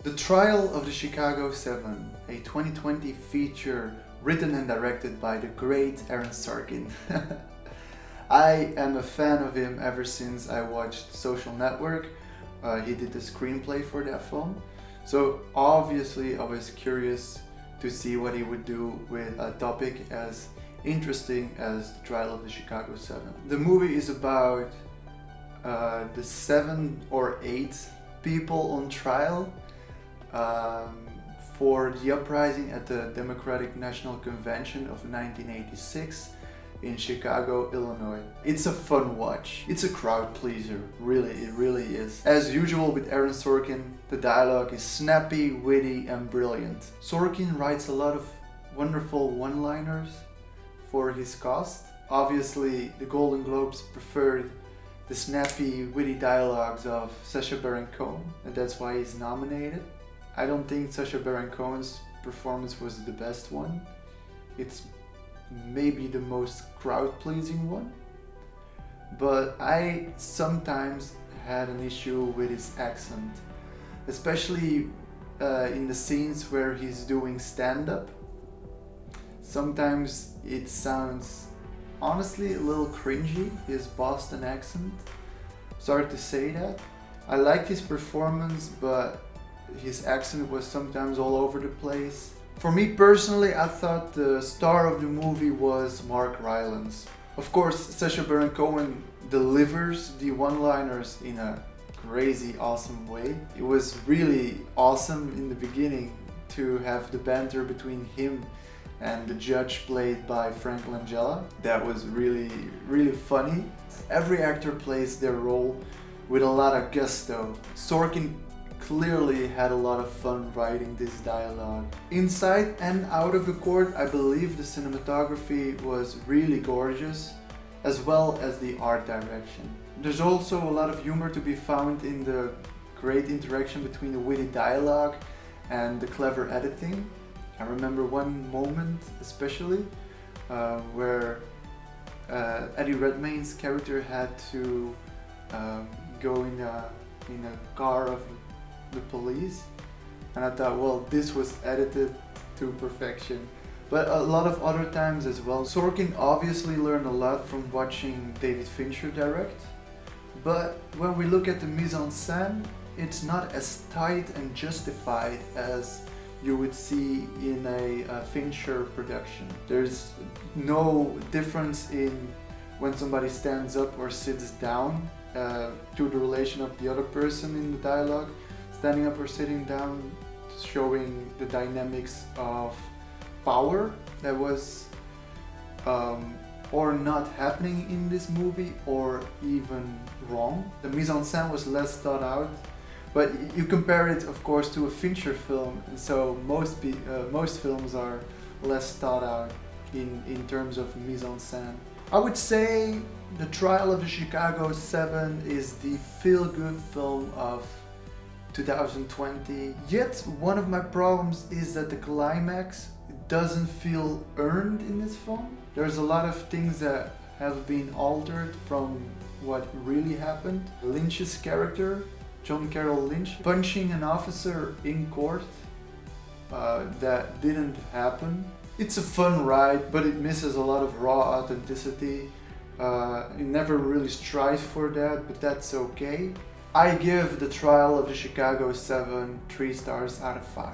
The Trial of the Chicago 7, a 2020 feature written and directed by the great Aaron Sorkin. I am a fan of him ever since I watched Social Network. He did the screenplay for that film. So obviously I was curious to see what he would do with a topic as interesting as the Trial of the Chicago 7. The movie is about the 7 or 8 people on trial for the uprising at the Democratic National Convention of 1986 in Chicago, Illinois. It's a fun watch. It's a crowd pleaser, really, it really is. As usual with Aaron Sorkin, the dialogue is snappy, witty and brilliant. Sorkin writes a lot of wonderful one-liners for his cast. Obviously, the Golden Globes preferred the snappy, witty dialogues of Sacha Baron Cohen, and that's why he's nominated. I don't think Sacha Baron Cohen's performance was the best one. It's maybe the most crowd-pleasing one, but I sometimes had an issue with his accent, especially in the scenes where he's doing stand-up. Sometimes it sounds honestly a little cringy, his Boston accent. Sorry to say that. I liked his performance, but his accent was sometimes all over the place. For me personally, I thought the star of the movie was Mark Rylance. Of course, Sacha Baron Cohen delivers the one-liners in a crazy awesome way. It was really awesome in the beginning to have the banter between him and the judge played by Frank Langella. That was really, really funny. Every actor plays their role with a lot of gusto. Sorkin clearly had a lot of fun writing this dialogue. Inside and out of the court, I believe the cinematography was really gorgeous, as well as the art direction. There's also a lot of humor to be found in the great interaction between the witty dialogue and the clever editing. I remember one moment especially where Eddie Redmayne's character had to go in a car of the police, and I thought, well, this was edited to perfection. But a lot of other times as well. Sorkin obviously learned a lot from watching David Fincher direct, but when we look at the mise-en-scène, it's not as tight and justified as you would see in a Fincher production. There's no difference in when somebody stands up or sits down to the relation of the other person in the dialogue. Standing up or sitting down, showing the dynamics of power that was or not happening in this movie, or even wrong. The mise-en-scène was less thought out, but you compare it of course to a Fincher film, and so most films are less thought out in terms of mise-en-scène. I would say The Trial of the Chicago 7 is the feel-good film of 2020. Yet one of my problems is that the climax doesn't feel earned in this film. There's a lot of things that have been altered from what really happened. Lynch's character, John Carroll Lynch, punching an officer in court, that didn't happen. It's a fun ride, but it misses a lot of raw authenticity. It never really strives for that, but that's okay. I give The Trial of the Chicago 7 3 stars out of 5.